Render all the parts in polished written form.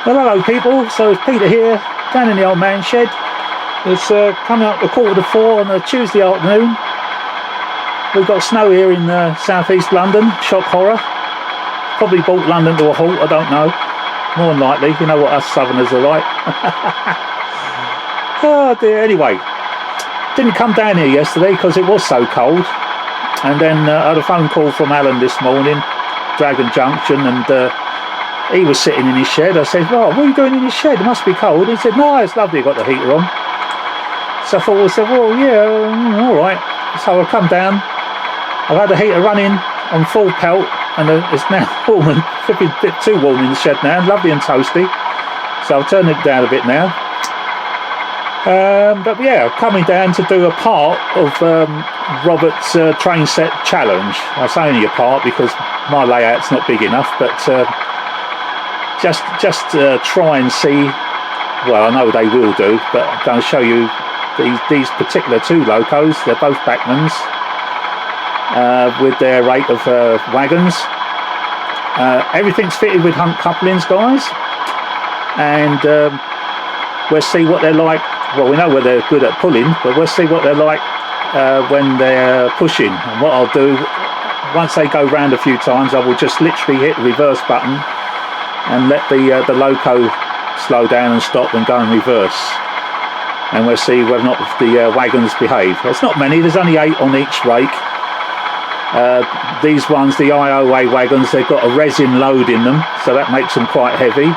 Well, hello people, so it's Peter here, down in the old man shed. It's coming up to 4:45 on a Tuesday afternoon. We've got snow here in southeast London, shock horror. Probably brought London to a halt, I don't know. More than likely, you know what us southerners are like. Oh dear, anyway. Didn't come down here yesterday because it was so cold. And then I had a phone call from Alan this morning, Dragon Junction, and he was sitting in his shed. I said, "Well, what are you doing in his shed? It must be cold." He said, "No, it's lovely, got the heater on." So I thought, well, yeah, all right. So I come down. I've had the heater running on full pelt, and it's now warm and flipping a bit too warm in the shed now, lovely and toasty. So I've turned it down a bit now. But yeah, coming down to do a part of Robert's train set challenge. I say only a part because my layout's not big enough, but just try and see. Well, I know they will do, but I'm going to show you these particular two locos. They're both Bachmanns with their rate of wagons. Everything's fitted with Hunt couplings, guys, and we'll see what they're like. Well, we know where they're good at pulling, but we'll see what they're like when they're pushing. And what I'll do, once they go round a few times, I will just literally hit the reverse button and let the loco slow down and stop and go in reverse. And we'll see whether or not the wagons behave. There's not many, there's only 8 on each rake. These ones, the IOA wagons, they've got a resin load in them, so that makes them quite heavy.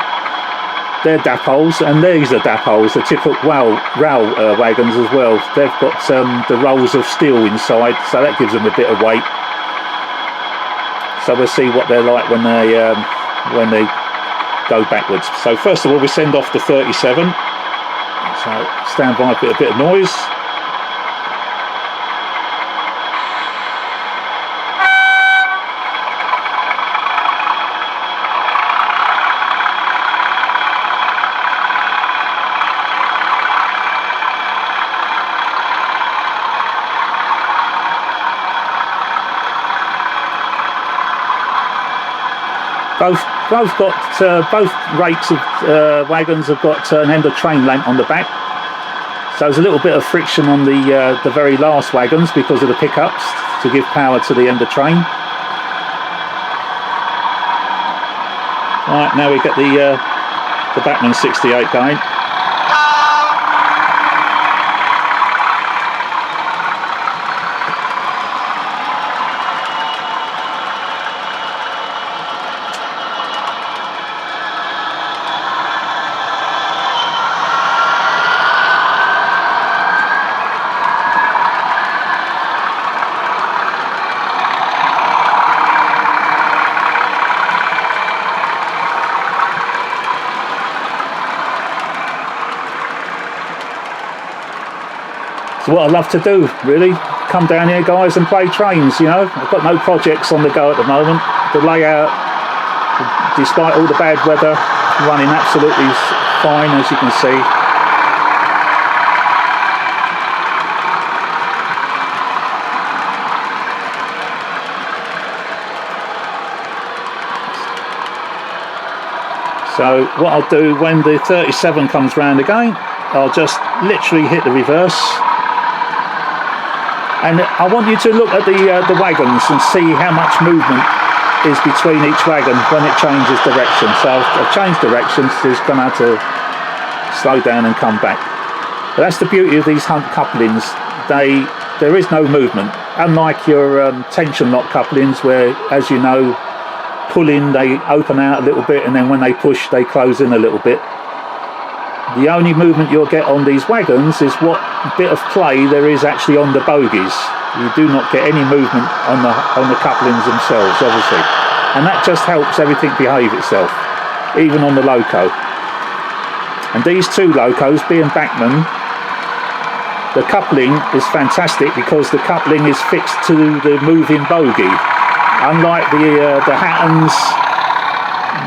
They're Dapols, and these are Dapols, the typical rail wagons as well. They've got the rolls of steel inside, so that gives them a bit of weight. So we'll see what they're like when they go backwards. So first of all, we send off the 37. So stand by, a bit of noise. Both rakes of wagons have got an end of train lamp on the back, so there's a little bit of friction on the very last wagons because of the pickups to give power to the end of train. Right, now we get the Bachmann 68 going. So what I love to do, really, come down here, guys, and play trains, you know. I've got no projects on the go at the moment. The layout, despite all the bad weather, running absolutely fine, as you can see. So what I'll do when the 37 comes round again, I'll just literally hit the reverse. And I want you to look at the wagons and see how much movement is between each wagon when it changes direction. So I've changed directions, so it's going to have to slow down and come back. But that's the beauty of these Hunt couplings. There is no movement. Unlike your tension lock couplings where, as you know, pulling, they open out a little bit, and then when they push, they close in a little bit. The only movement you'll get on these wagons is what bit of play there is actually on the bogies. You do not get any movement on the couplings themselves, obviously, and that just helps everything behave itself, even on the loco. And these two locos, being Bachmann, the coupling is fantastic because the coupling is fixed to the moving bogie. Unlike the Hattons,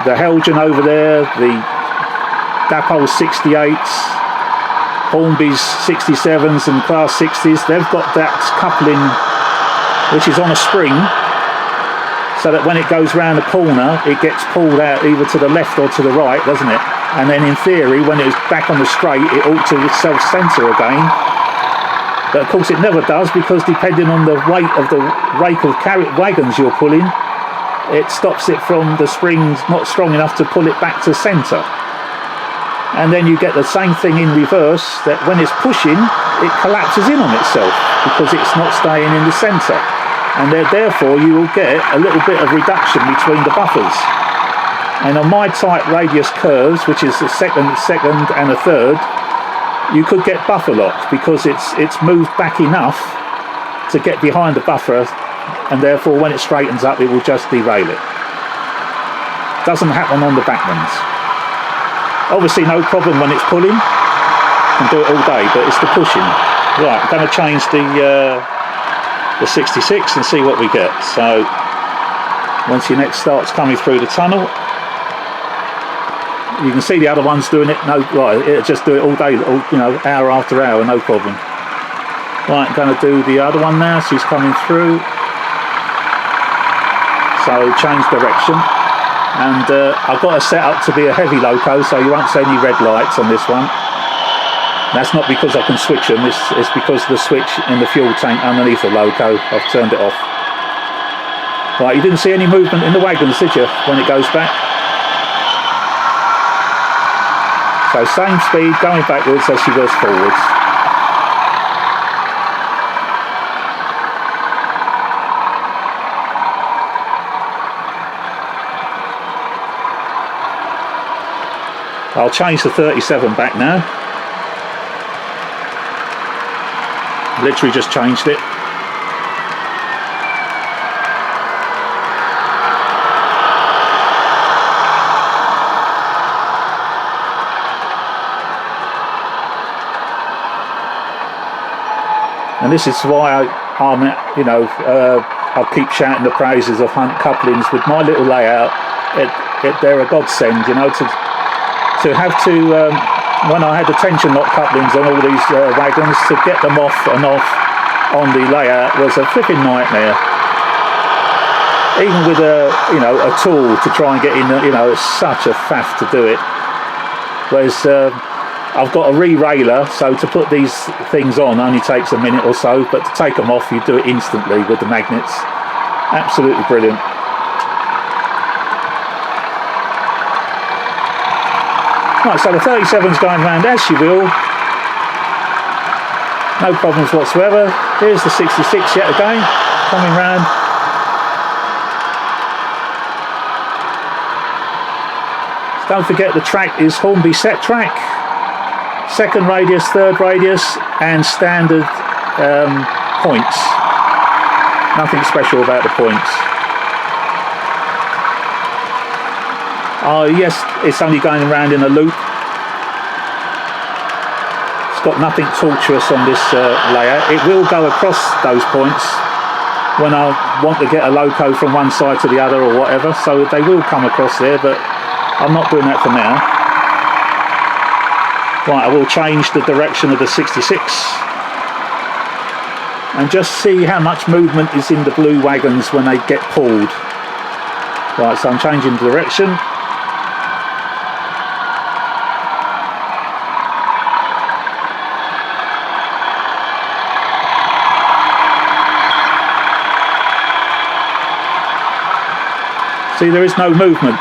the Helgen over there, the Dapol 68s, Hornby's 67s and Class 60s, they've got that coupling which is on a spring, so that when it goes round the corner, it gets pulled out either to the left or to the right, doesn't it? And then in theory, when it's back on the straight, it ought to self-centre again. But of course it never does, because depending on the weight of the rake of wagons you're pulling, it stops it from the springs not strong enough to pull it back to centre. And then you get the same thing in reverse, that when it's pushing, it collapses in on itself because it's not staying in the centre. And therefore you will get a little bit of reduction between the buffers. And on my tight radius curves, which is a second and a third, you could get buffer lock because it's moved back enough to get behind the buffer, and therefore when it straightens up it will just derail it. Doesn't happen on the backmans. Obviously no problem when it's pulling, can do it all day, but it's the pushing. Right, I'm going to change the 66 and see what we get. So once your next starts coming through the tunnel, you can see the other one's doing it. No, right, it'll just do it all day, hour after hour, no problem. Right, I'm going to do the other one now. She's coming through. So change direction, and I've got it set up to be a heavy loco, so you won't see any red lights on this one. That's not because I can switch them, it's because the switch in the fuel tank underneath the loco, I've turned it off. Right, you didn't see any movement in the wagons, did you, when it goes back? So same speed, going backwards as she goes forwards. I'll change the 37 back now. Literally just changed it. And this is why I'll keep shouting the praises of Hunt couplings. With my little layout, they're a godsend, to have to, when I had the tension lock couplings on all these wagons, to get them off and off on the layout was a flipping nightmare. Even with a tool to try and get in, it's such a faff to do it. Whereas I've got a re-railer, so to put these things on only takes a minute or so, but to take them off you do it instantly with the magnets. Absolutely brilliant. Right, so the 37's going round as she will. No problems whatsoever. Here's the 66 yet again, coming round. Don't forget the track is Hornby set track. Second radius, third radius, and standard points. Nothing special about the points. Yes, it's only going around in a loop. It's got nothing tortuous on this layout. It will go across those points when I want to get a loco from one side to the other or whatever, so they will come across there, but I'm not doing that for now. Right, I will change the direction of the 66 and just see how much movement is in the blue wagons when they get pulled. Right, so I'm changing the direction. See, there is no movement.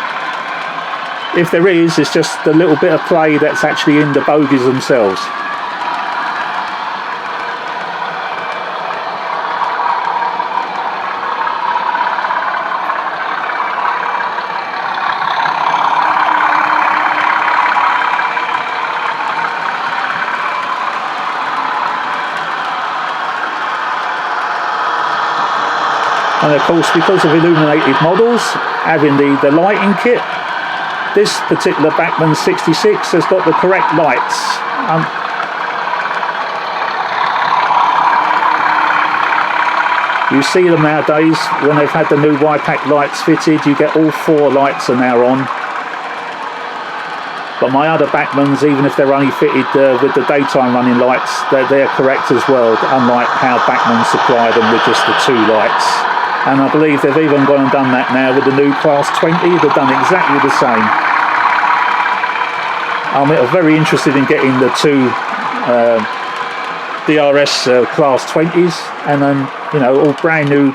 If there is, it's just a little bit of play that's actually in the bogies themselves. And of course, because of illuminated models, having the lighting kit, this particular Bachmann 66 has got the correct lights. You see them nowadays when they've had the new Y-Pack lights fitted, you get all 4 lights are now on. But my other Bachmanns, even if they're only fitted with the daytime running lights, they're correct as well, unlike how Bachmann supply them with just the 2 lights. And I believe they've even gone and done that now with the new Class 20. They've done exactly the same. I'm very interested in getting the two DRS Class 20s, and then, you know, all brand new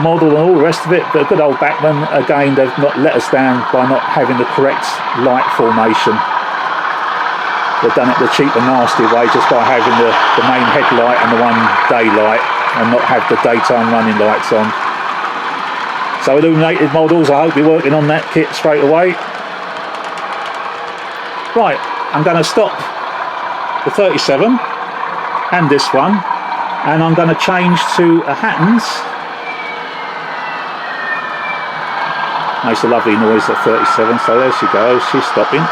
model and all the rest of it. But good old Bachmann, again, they've not let us down by not having the correct light formation. They've done it the cheap and nasty way, just by having the main headlight and the one daylight, and not have the daytime running lights on. So illuminated models, I hope you're working on that kit straight away. Right, I'm going to stop the 37 and this one, and I'm going to change to a Hattons. Makes a lovely noise at 37, so there she goes, she's stopping.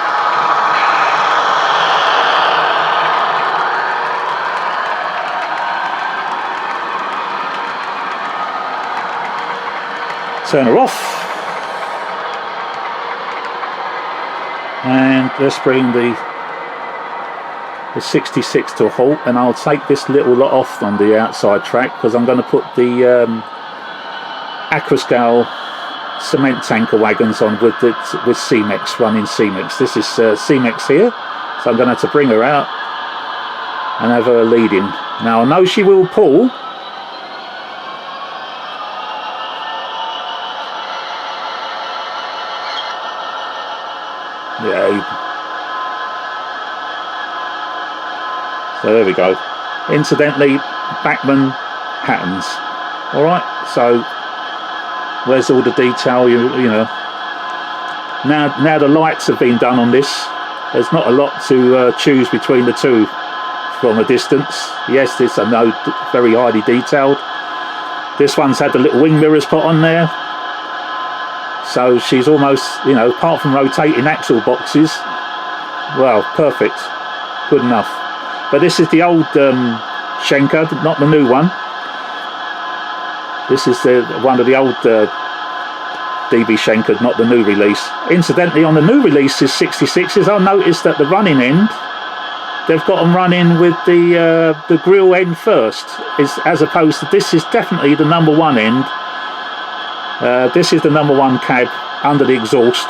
Turn her off. And let's bring the 66 to a halt, and I'll take this little lot off on the outside track because I'm going to put the Aquascale cement tanker wagons on with C-Mex, running C-Mex. This is C-Mex here, so I'm going to have to bring her out and have her leading. Now I know she will pull. Yeah. So there we go. Incidentally, Bachmann Hattons. All right. So where's all the detail? You know. Now the lights have been done on this. There's not a lot to choose between the two from a distance. Yes, this I know very highly detailed. This one's had the little wing mirrors put on there. So she's almost, you know, apart from rotating axle boxes, well, perfect, good enough. But this is the old Schenker, not the new one. This is one of the old DB Schenker, not the new release. Incidentally, on the new releases 66s, I noticed that the running end, they've got them running with the grille end first, as opposed to this is definitely the number one end. This is the number one cab under the exhaust.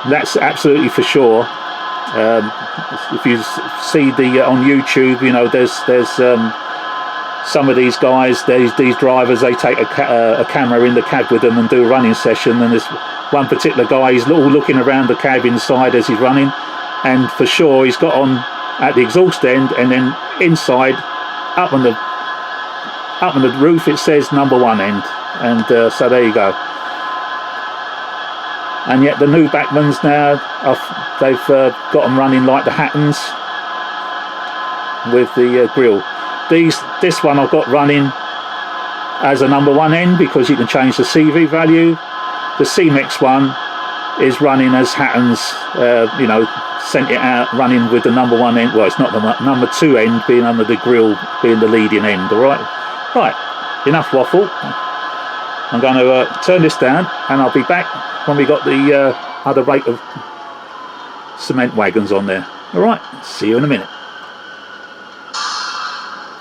That's absolutely for sure. If you see on YouTube, you know, there's some of these guys, these drivers, they take a camera in the cab with them and do a running session. And there's one particular guy, he's all looking around the cab inside as he's running, and for sure he's got on at the exhaust end, and then inside, up on the roof, it says number one end. And so there you go. And yet the new Bachmanns now, they've got them running like the Hattons with the grille. This one I've got running as a number one end because you can change the CV value. The C-Mex one is running as Hattons, you know, sent it out running with the number one end. Well, it's not the number two end being under the grille, being the leading end. All right, right. Enough waffle. I'm going to turn this down, and I'll be back when we got the other rate of cement wagons on there. All right, see you in a minute.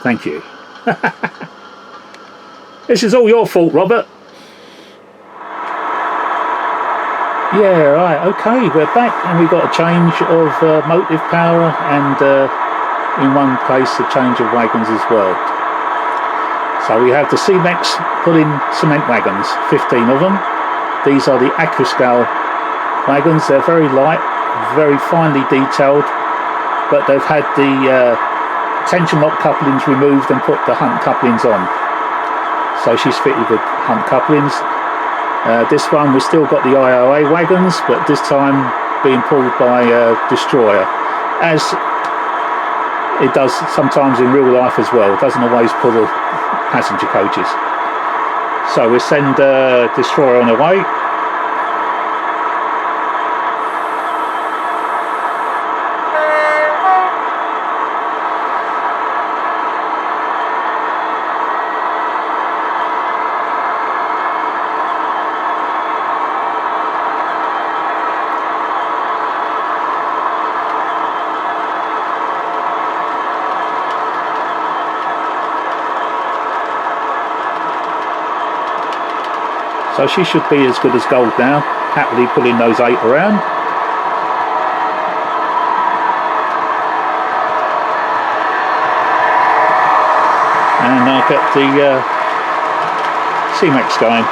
Thank you. This is all your fault, Robert. Yeah, right, okay, we're back, and we've got a change of motive power, and in one case a change of wagons as well. So we have the C-Mex pulling cement wagons, 15 of them. These are the Aquascale wagons. They're very light, very finely detailed, but they've had the tension lock couplings removed and put the Hunt couplings on. So she's fitted with Hunt couplings. This one, we've still got the IOA wagons, but this time being pulled by Destroyer, as it does sometimes in real life as well. It doesn't always pull the passenger coaches. So we send Destroyer on her way. So she should be as good as gold now, happily pulling those 8 around. And I'll get the C-Mex going.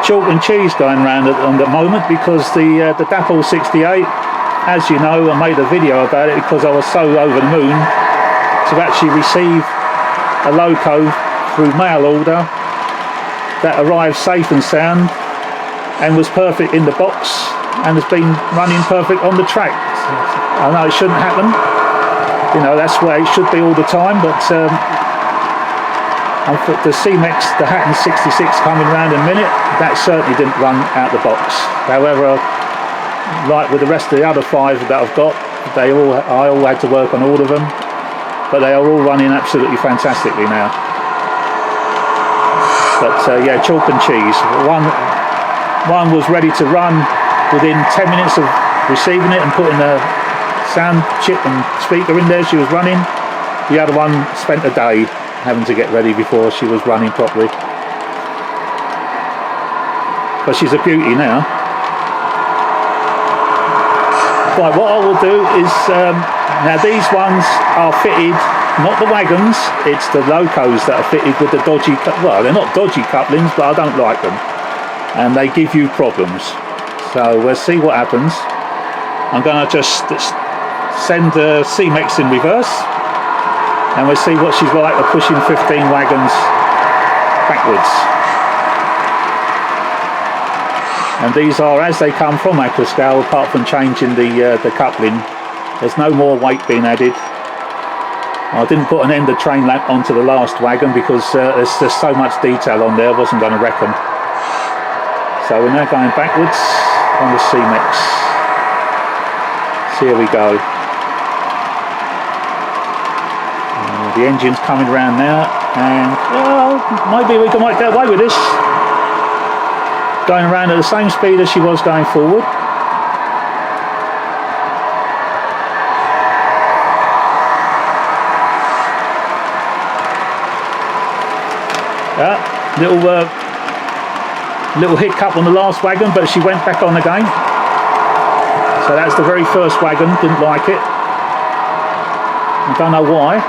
Chalk and cheese going round at the moment because the Dapol 68, as you know, I made a video about it because I was so over the moon to actually receive a loco through mail order that arrived safe and sound and was perfect in the box and has been running perfect on the track. I know it shouldn't happen, you know, that's where it should be all the time, but the C-Mex, the Hatton 66 coming round in a minute, that certainly didn't run out the box. However, like with the rest of the other 5 that I've got, I all had to work on all of them, but they are all running absolutely fantastically now. But yeah, chalk and cheese. One was ready to run within 10 minutes of receiving it and putting a sound chip and speaker in there. She was running. The other one spent a day having to get ready before she was running properly. But she's a beauty now. Right, what I will do is, now these ones are fitted, not the wagons, it's the locos that are fitted with the dodgy, well, they're not dodgy couplings, but I don't like them. And they give you problems. So we'll see what happens. I'm going to just send the C-Mex in reverse. And we'll see what she's like at pushing 15 wagons backwards. And these are as they come from Aquascale, apart from changing the coupling. There's no more weight being added. I didn't put an end of train lamp onto the last wagon because there's just so much detail on there, I wasn't going to wreck them. So we're now going backwards on the C-Mex. So here we go. The engine's coming around now, and well, maybe we might get away with this. Going around at the same speed as she was going forward. Little hiccup on the last wagon, but she went back on again. So that's the very first wagon, didn't like it. I don't know why.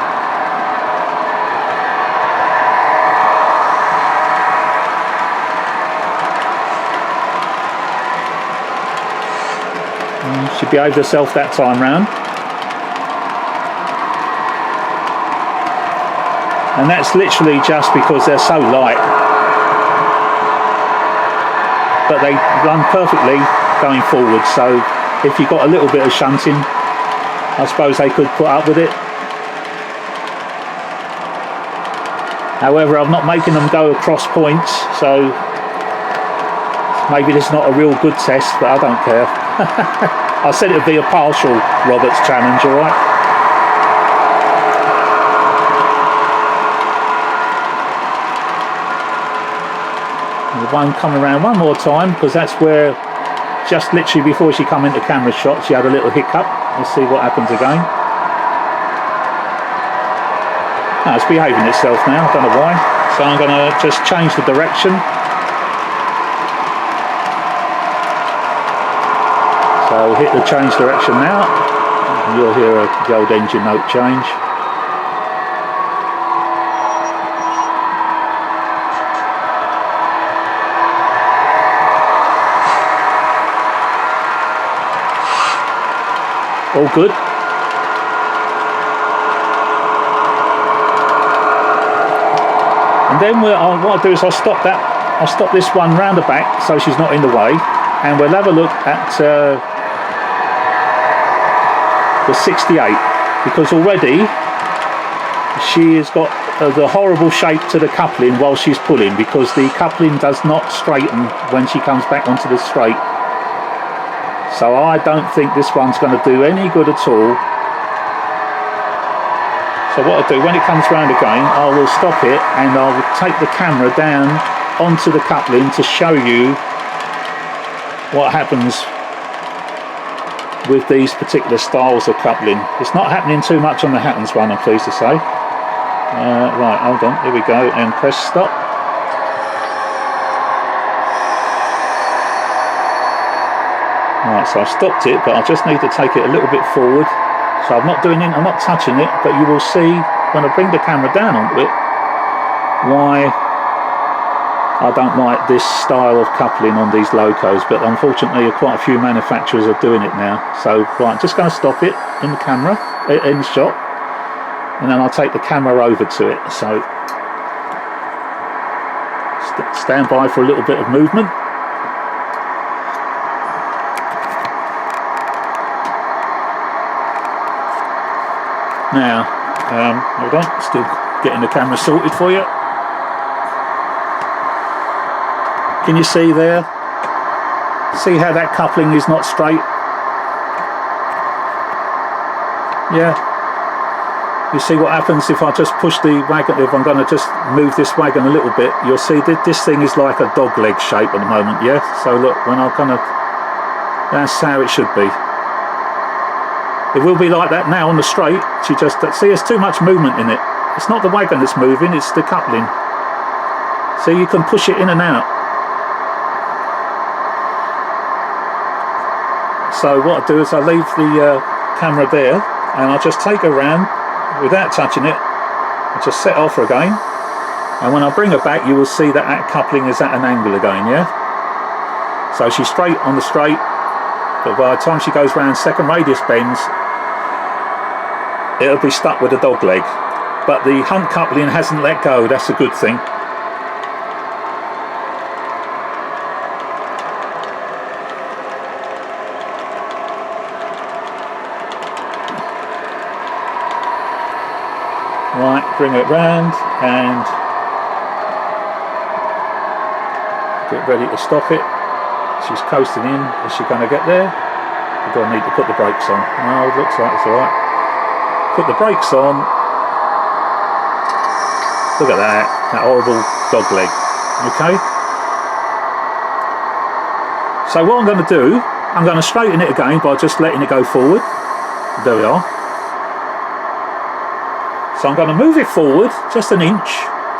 She behaved herself that time round. And that's literally just because they're so light. But they run perfectly going forward, so if you've got a little bit of shunting, I suppose they could put up with it. However, I'm not making them go across points, so maybe this is not a real good test, but I don't care. I said it would be a partial Roberts challenge, alright? The one coming around one more time, because that's where, just literally before she come into camera shot, she had a little hiccup. Let's see what happens again. No, it's behaving itself now, I don't know why. So I'm going to just change the direction. So hit the change direction now, and you'll hear the old engine note change. All good. And then what I'll do is I'll stop this one round the back so she's not in the way, and we'll have a look at the 68, because already she has got the horrible shape to the coupling while she's pulling, because the coupling does not straighten when she comes back onto the straight. So I don't think this one's going to do any good at all. So what I'll do, when it comes round again, I will stop it and I'll take the camera down onto the coupling to show you what happens with these particular styles of coupling. It's not happening too much on the Hattons one, I'm pleased to say. Right, hold on, here we go, and press stop. Right, so I've stopped it, but I just need to take it a little bit forward. So I'm not doing it, I'm not touching it, but you will see when I bring the camera down onto it why I don't like this style of coupling on these locos, but unfortunately quite a few manufacturers are doing it now. So right, just going to stop it in the camera, in the shot, and then I'll take the camera over to it. So stand by for a little bit of movement. Now, hold on, still getting the camera sorted for you. Can you see there? See how that coupling is not straight? Yeah. You see what happens if I just push the wagon, if I'm going to just move this wagon a little bit, you'll see that this thing is like a dog leg shape at the moment, yeah? So look, when I'm kind of, that's how it should be. It will be like that now on the straight. She just, see, there's too much movement in it. It's not the wagon that's moving, it's the coupling. So you can push it in and out. So what I do is I leave the camera there and I just take her around without touching it. I just set off her again. And when I bring her back, you will see that that coupling is at an angle again, yeah? So she's straight on the straight. But by the time she goes round second radius bends, it'll be stuck with a dog leg. But the hunt coupling hasn't let go, that's a good thing. Right, bring it round and get ready to stop it. She's coasting in. Is she going to get there? Or do I need to put the brakes on? No, it looks like it's alright. Put the brakes on. Look at that. That horrible dog leg. Okay. So what I'm going to do, I'm going to straighten it again by just letting it go forward. There we are. So I'm going to move it forward just an inch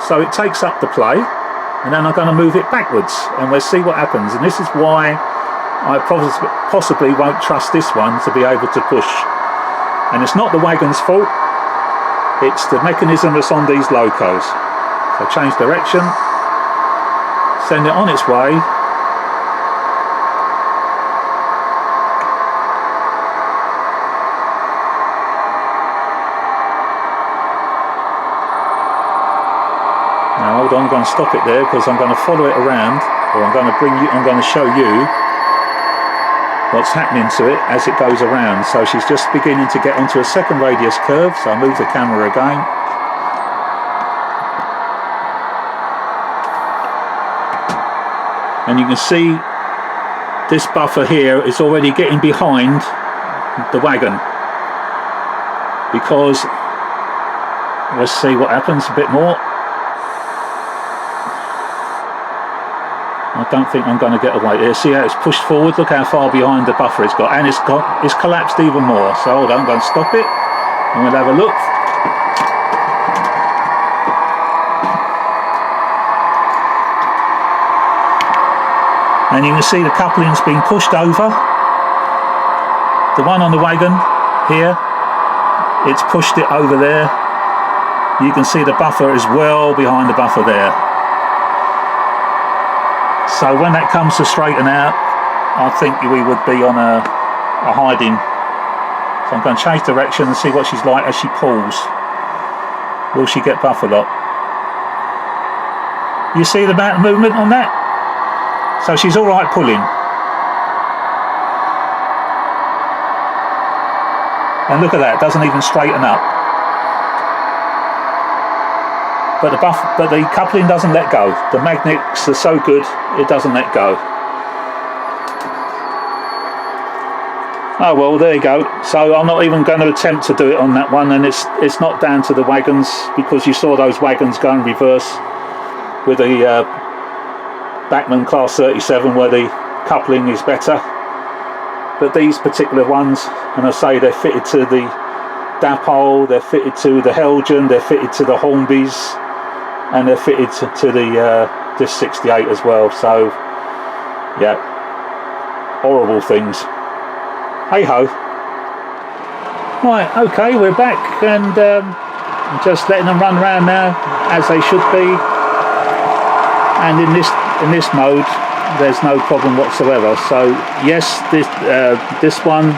so it takes up the play. And then I'm going to move it backwards and we'll see what happens. And this is why I possibly won't trust this one to be able to push. And it's not the wagon's fault, it's the mechanism that's on these locos. So change direction, send it on its way. Now hold on, I'm going to stop it there because I'm going to follow it around, or I'm going to show you what's happening to it as it goes around. So she's just beginning to get onto a second radius curve, so I'll move the camera again. And you can see this buffer here is already getting behind the wagon, because let's see what happens a bit more. I don't think I'm going to get away here. See how it's pushed forward? Look how far behind the buffer it's got, and it's collapsed even more. So hold on, I'm going to stop it and we'll have a look. And you can see the coupling's been pushed over. The one on the wagon here, it's pushed it over there. You can see the buffer is well behind the buffer there. So when that comes to straighten out, I think we would be on a hiding. So I'm going to change direction and see what she's like as she pulls. Will she get buffer lock? You see the amount of movement on that? So she's all right pulling. And look at that, it doesn't even straighten up. But the coupling doesn't let go. The magnets are so good, it doesn't let go. Oh well, there you go. So I'm not even going to attempt to do it on that one, and it's not down to the wagons, because you saw those wagons go in reverse with the Bachmann Class 37 where the coupling is better. But these particular ones, and I say they're fitted to the Dapol, they're fitted to the Helgen, they're fitted to the Hornbys, and they're fitted to the this 68 as well. So yeah, horrible things. Hey ho. Right, okay, we're back, and just letting them run around now as they should be. And in this mode, there's no problem whatsoever. So yes, this one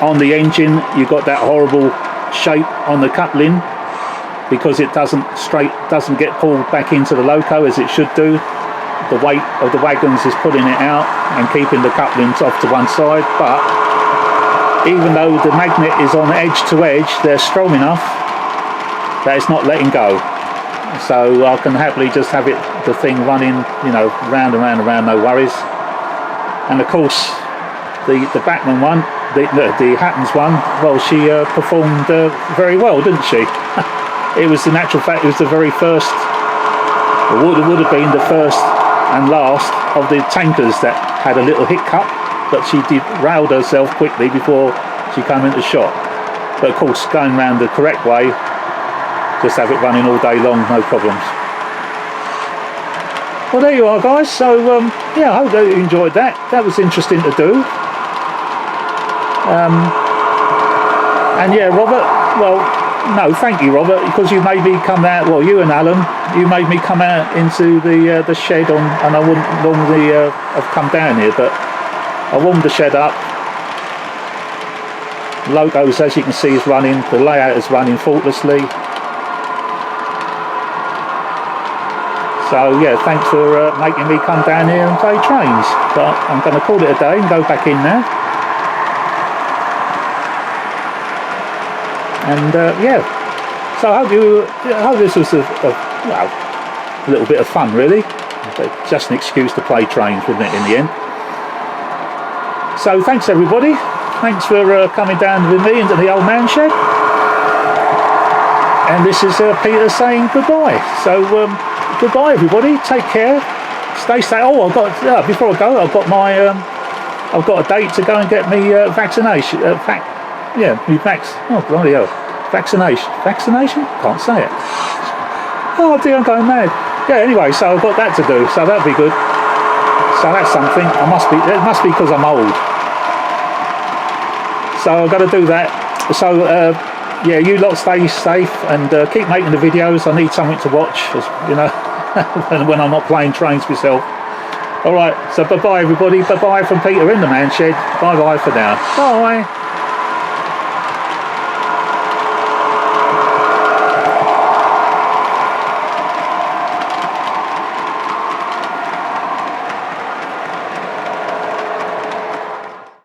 on the engine, you got that horrible shape on the coupling because it doesn't get pulled back into the loco as it should do. The weight of the wagons is pulling it out and keeping the couplings off to one side, but even though the magnet is on edge to edge, they're strong enough that it's not letting go. So I can happily just have the thing running, you know, round and round and round, no worries. And of course, the Bachmann one, the Hattons one, well, she performed very well, didn't she? It was, in actual fact, it was the very first, or would have been the first and last of the tankers that had a little hiccup, but she derailed herself quickly before she came into shot. But of course, going round the correct way, just have it running all day long, no problems. Well, there you are, guys. So yeah, I hope that you enjoyed that. That was interesting to do. And yeah, Robert, well, no, thank you, Robert, because you made me come out, well, you and Alan, you made me come out into the shed and I wouldn't normally have come down here, but I warmed the shed up. Locos, as you can see, is running, the layout is running faultlessly. So yeah, thanks for making me come down here and play trains, but I'm going to call it a day and go back in now. And yeah, so I hope this was a little bit of fun, really. But just an excuse to play trains, wasn't it, in the end? So thanks everybody. Thanks for coming down with me into the old man shed. And this is Peter saying goodbye. So goodbye everybody. Take care. Stay safe. Oh, I've got before I go, I've got my I've got a date to go and get me vaccination. Oh bloody hell! Vaccination? Can't say it. Oh dear, I'm going mad. Yeah. Anyway, so I've got that to do. So that'll be good. So that's something. It must be because I'm old. So I've got to do that. So yeah, you lot stay safe and keep making the videos. I need something to watch, you know, when I'm not playing trains myself. All right. So bye bye everybody. Bye bye from Peter in the man shed. Bye bye for now. Bye.